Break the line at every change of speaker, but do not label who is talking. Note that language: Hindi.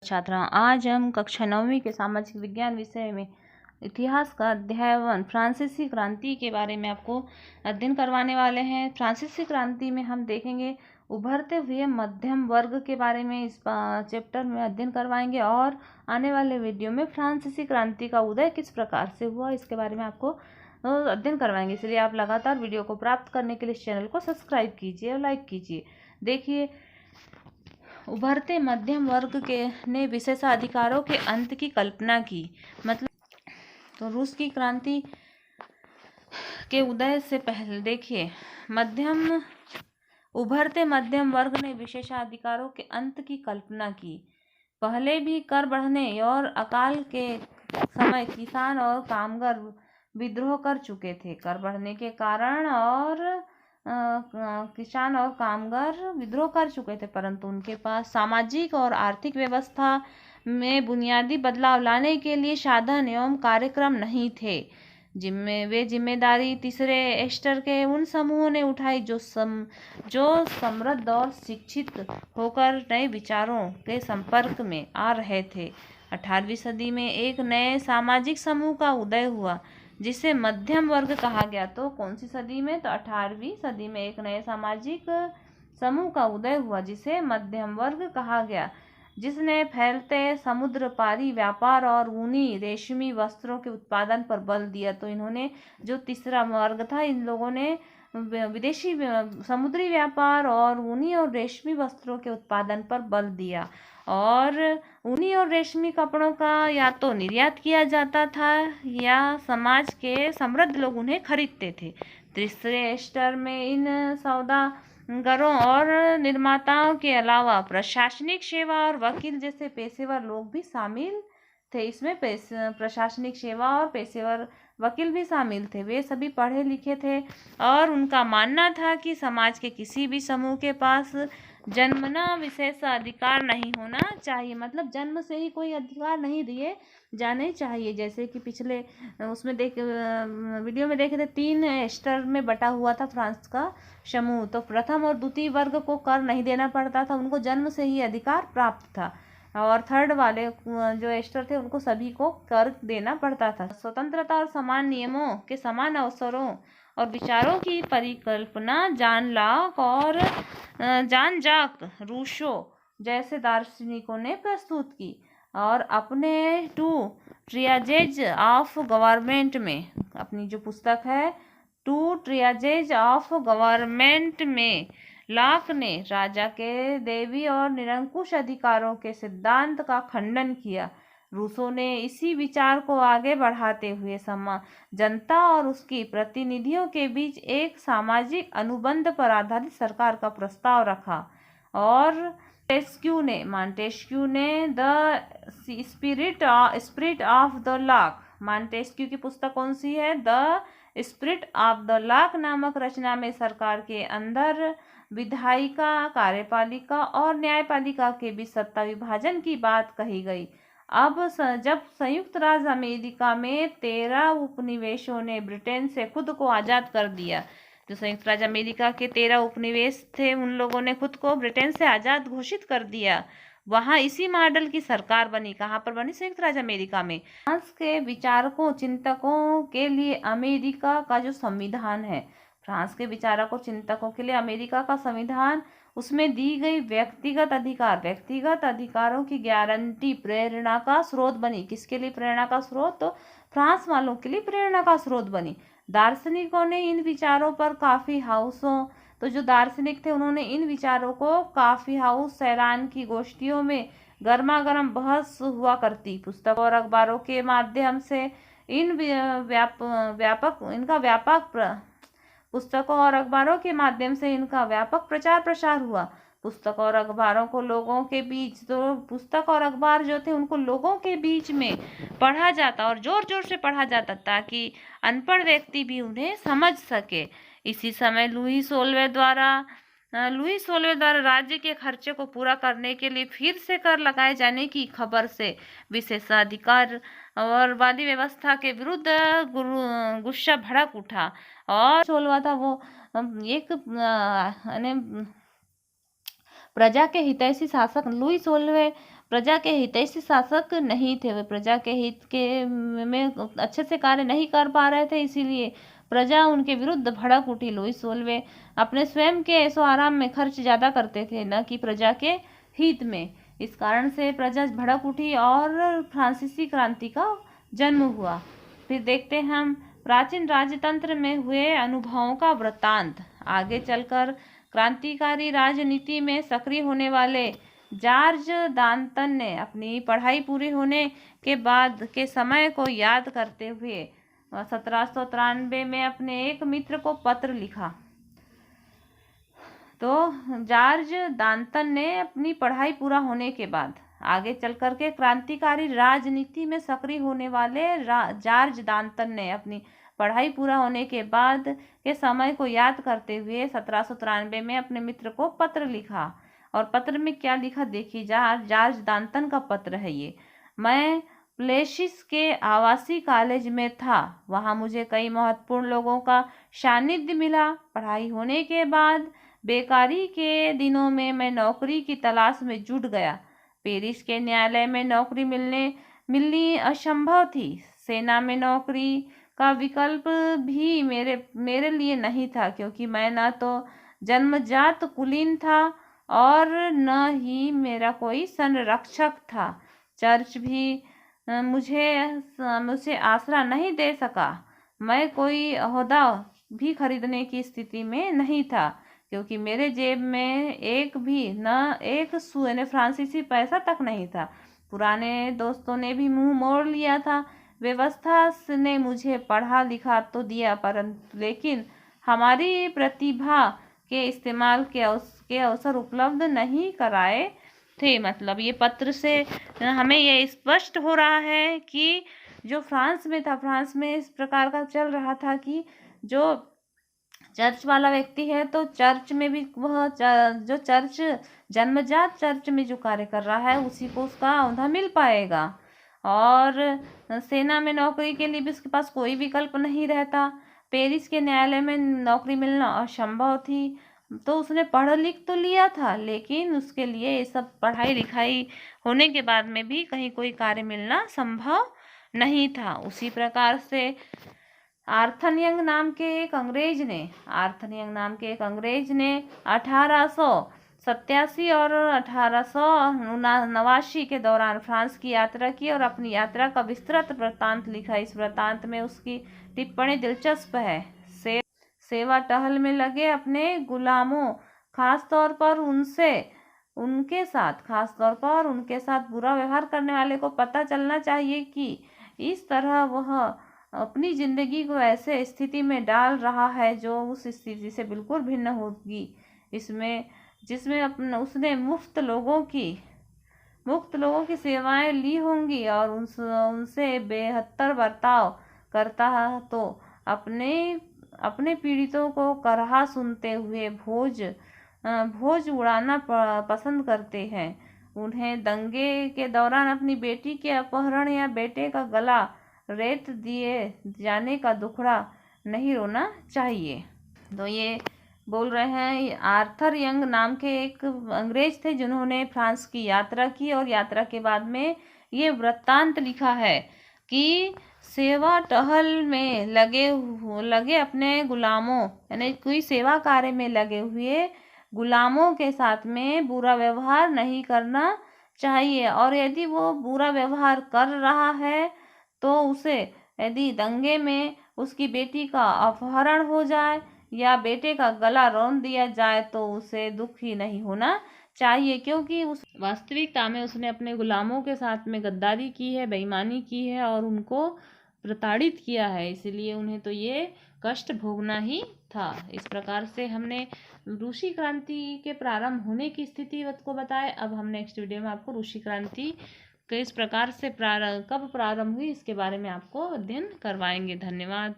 छात्रा, आज हम कक्षा 9वीं के सामाजिक विज्ञान विषय में इतिहास का अध्याय 1 फ्रांसीसी क्रांति के बारे में आपको अध्ययन करवाने वाले हैं। फ्रांसीसी क्रांति में हम देखेंगे उभरते हुए मध्यम वर्ग के बारे में इस चैप्टर में अध्ययन करवाएंगे और आने वाले वीडियो में फ्रांसीसी क्रांति का उदय किस प्रकार से हुआ इसके बारे में आपको अध्ययन करवाएंगे। इसलिए आप लगातार वीडियो को प्राप्त करने के लिए इस चैनल को सब्सक्राइब कीजिए और लाइक कीजिए। देखिए, उभरते मध्यम वर्ग के ने विशेषाधिकारों के अंत की कल्पना की। मतलब तो रूस की क्रांति के उदय से पहले देखिए, उभरते मध्यम वर्ग ने विशेषाधिकारों के अंत की कल्पना की। पहले भी कर बढ़ने और अकाल के समय किसान और कामगार विद्रोह कर चुके थे। कर बढ़ने के कारण किसान और कामगार विद्रोह कर चुके थे, परंतु उनके पास सामाजिक और आर्थिक व्यवस्था में बुनियादी बदलाव लाने के लिए साधन एवं कार्यक्रम नहीं थे। वे जिम्मेदारी तीसरे एस्टर के उन समूहों ने उठाई जो समृद्ध और शिक्षित होकर नए विचारों के संपर्क में आ रहे थे। 18वीं सदी में एक नए सामाजिक समूह का उदय हुआ जिसे मध्यम वर्ग कहा गया। तो कौन सी सदी में? तो 18वीं सदी में एक नए सामाजिक समूह का उदय हुआ जिसे मध्यम वर्ग कहा गया, जिसने फैलते समुद्र पारी व्यापार और ऊनी रेशमी वस्त्रों के उत्पादन पर बल दिया। तो इन्होंने जो तीसरा वर्ग था, इन लोगों ने विदेशी समुद्री व्यापार और ऊनी और रेशमी वस्त्रों के उत्पादन पर बल दिया और ऊनी और रेशमी कपड़ों का या तो निर्यात किया जाता था या समाज के समृद्ध लोग उन्हें खरीदते थे। तीसरे एस्टर में इन सौदागरों और निर्माताओं के अलावा प्रशासनिक सेवा और वकील जैसे पेशेवर लोग भी शामिल थे। इसमें प्रशासनिक सेवा और पेशेवर वकील भी शामिल थे। वे सभी पढ़े लिखे थे और उनका मानना था कि समाज के किसी भी समूह के पास जन्मना विशेष अधिकार नहीं होना चाहिए। मतलब जन्म से ही कोई अधिकार नहीं दिए जाने चाहिए। जैसे कि पिछले उसमें वीडियो में देखे थे, 3 एस्टर में बटा हुआ था फ्रांस का समूह। तो प्रथम और द्वितीय वर्ग को कर नहीं देना पड़ता था, उनको जन्म से ही अधिकार प्राप्त था। और थर्ड वाले जो एस्टर थे उनको सभी को कर देना पड़ता था। स्वतंत्रता और समान नियमों के समान अवसरों और विचारों की परिकल्पना जान जाक रूसो जैसे दार्शनिकों ने प्रस्तुत की और अपने टू ट्रियाजेज ऑफ गवर्नमेंट में, अपनी जो पुस्तक है टू ट्रियाजेज ऑफ गवर्नमेंट में, लॉक ने राजा के दैवी और निरंकुश अधिकारों के सिद्धांत का खंडन किया। रूसो ने इसी विचार को आगे बढ़ाते हुए जनता और उसकी प्रतिनिधियों के बीच एक सामाजिक अनुबंध पर आधारित सरकार का प्रस्ताव रखा और मॉन्टेस्क्यू ने the spirit of the lock, Montesquieu की पुस्तक कौन सी है? The spirit of the lock नामक रचना में सरकार के अंदर विधायिका, कार्यपालिका और न्यायपालिका के बीच सत्ता विभाजन की बात कही गई। अब जब संयुक्त राज्य अमेरिका में 13 उपनिवेशों ने ब्रिटेन से खुद को आज़ाद कर दिया, जो संयुक्त राज्य अमेरिका के 13 उपनिवेश थे उन लोगों ने खुद को ब्रिटेन से आज़ाद घोषित कर दिया। वहाँ इसी मॉडल की सरकार बनी। कहाँ पर बनी? संयुक्त राज्य अमेरिका में। फ्रांस के विचारकों चिंतकों के लिए अमेरिका का जो संविधान है, फ्रांस के विचारकों चिंतकों के लिए अमेरिका का संविधान, उसमें दी गई व्यक्तिगत अधिकारों की गारंटी प्रेरणा का स्रोत बनी। किसके लिए प्रेरणा का स्रोत? तो फ्रांस वालों के लिए प्रेरणा का स्रोत बनी। दार्शनिकों ने इन विचारों पर तो जो दार्शनिक थे उन्होंने इन विचारों को कॉफी हाउस सैलान की गोष्ठियों में गर्मा गर्म बहस हुआ करती। पुस्तक और अखबारों के माध्यम से पुस्तकों और अखबारों के माध्यम से इनका व्यापक प्रचार प्रसार हुआ। पुस्तक और अखबारों को लोगों के बीच, तो पुस्तक और अखबार जो थे उनको लोगों के बीच में पढ़ा जाता और जोर जोर से पढ़ा जाता ताकि अनपढ़ व्यक्ति भी उन्हें समझ सके। इसी समय लुई सोल्वे द्वारा राज्य के खर्चे को पूरा करने के लिए फिर से कर लगाए जाने की खबर से विशेषाधिकार और वाली व्यवस्था के विरुद्ध गुस्सा भड़क उठा और 16वां था वो एक प्रजा के हितैषी शासक लुई 16वें प्रजा के हितैषी शासक नहीं थे, वे प्रजा के हित के में अच्छे से कार्य नहीं कर पा रहे थे, इसीलिए प्रजा उनके विरुद्ध भड़क उठी। लुईस 16वें अपने स्वयं के ऐशो आराम में खर्च ज़्यादा करते थे, न कि प्रजा के हित में। इस कारण से प्रजा भड़क उठी और फ्रांसीसी क्रांति का जन्म हुआ। फिर देखते हैं हम प्राचीन राजतंत्र में हुए अनुभवों का वृत्तांत। आगे चलकर क्रांतिकारी राजनीति में सक्रिय होने वाले जॉर्ज डाल्टन ने अपनी पढ़ाई पूरी होने के बाद के समय को याद करते हुए 1793 में अपने एक मित्र को पत्र लिखा। तो जॉर्ज डाल्टन ने अपनी पढ़ाई पूरा होने के बाद आगे चल कर के क्रांतिकारी राजनीति में सक्रिय होने वाले जॉर्ज डाल्टन ने अपनी पढ़ाई पूरा होने के बाद के समय को याद करते हुए 1793 में अपने मित्र को पत्र लिखा। और पत्र में क्या लिखा देखिए, जॉर्ज डाल्टन का पत्र है ये। मैं प्लेसिस के आवासीय कॉलेज में था, वहाँ मुझे कई महत्वपूर्ण लोगों का सानिध्य मिला। पढ़ाई होने के बाद बेकारी के दिनों में मैं नौकरी की तलाश में जुट गया। पेरिस के न्यायालय में नौकरी मिलनी असंभव थी। सेना में नौकरी का विकल्प भी मेरे लिए नहीं था, क्योंकि मैं न तो जन्मजात कुलीन था और न ही मेरा कोई संरक्षक था। चर्च भी मुझे आसरा नहीं दे सका। मैं कोई ओहदा भी खरीदने की स्थिति में नहीं था, क्योंकि मेरे जेब में एक फ्रांसीसी पैसा तक नहीं था। पुराने दोस्तों ने भी मुंह मोड़ लिया था। व्यवस्था ने मुझे पढ़ा लिखा तो दिया, परंतु लेकिन हमारी प्रतिभा के इस्तेमाल के अवसर उपलब्ध नहीं कराए थे। मतलब ये पत्र से हमें ये स्पष्ट हो रहा है कि जो फ्रांस में था, फ्रांस में इस प्रकार का चल रहा था कि जो चर्च वाला व्यक्ति है तो चर्च में भी वह जो चर्च जन्मजात चर्च में जो कार्य कर रहा है उसी को उसका औंधा मिल पाएगा। और सेना में नौकरी के लिए भी उसके पास कोई विकल्प नहीं रहता। पेरिस के न्यायालय में नौकरी मिलना असंभव थी। तो उसने पढ़ लिख तो लिया था, लेकिन उसके लिए ये सब पढ़ाई लिखाई होने के बाद में भी कहीं कोई कार्य मिलना संभव नहीं था। उसी प्रकार से आर्थर यंग नाम के एक अंग्रेज ने 1887 और 1889 के दौरान फ्रांस की यात्रा की और अपनी यात्रा का विस्तृत वृत्तांत लिखा। इस वृत्तांत में उसकी टिप्पणी दिलचस्प है। सेवा टहल में लगे अपने गुलामों, खासतौर पर उनके साथ बुरा व्यवहार करने वाले को पता चलना चाहिए कि इस तरह वह अपनी जिंदगी को ऐसे स्थिति में डाल रहा है जो उस स्थिति से बिल्कुल भिन्न होगी, जिसमें उसने मुफ्त लोगों की सेवाएं ली होंगी और उनसे बेहतर बर्ताव करता है, तो अपने पीड़ितों को करहा सुनते हुए भोज उड़ाना पसंद करते हैं। उन्हें दंगे के दौरान अपनी बेटी के अपहरण या बेटे का गला रेत दिए जाने का दुखड़ा नहीं रोना चाहिए। तो ये बोल रहे हैं आर्थर यंग नाम के एक अंग्रेज थे जिन्होंने फ्रांस की यात्रा की और यात्रा के बाद में ये वृत्तांत लिखा है कि सेवा टहल में लगे अपने गुलामों, यानी कोई सेवा कार्य में लगे हुए गुलामों के साथ में बुरा व्यवहार नहीं करना चाहिए। और यदि वो बुरा व्यवहार कर रहा है तो उसे, यदि दंगे में उसकी बेटी का अपहरण हो जाए या बेटे का गला रौंद दिया जाए तो उसे दुख ही नहीं होना चाहिए, क्योंकि उस वास्तविकता में उसने अपने गुलामों के साथ में गद्दारी की है, बेईमानी की है और उनको प्रताड़ित किया है, इसलिए उन्हें तो ये कष्ट भोगना ही था। इस प्रकार से हमने रूसी क्रांति के प्रारंभ होने की स्थिति को बताया। अब हम नेक्स्ट वीडियो में आपको रूसी क्रांति किस प्रकार से कब प्रारंभ हुई इसके बारे में आपको अध्ययन करवाएंगे। धन्यवाद।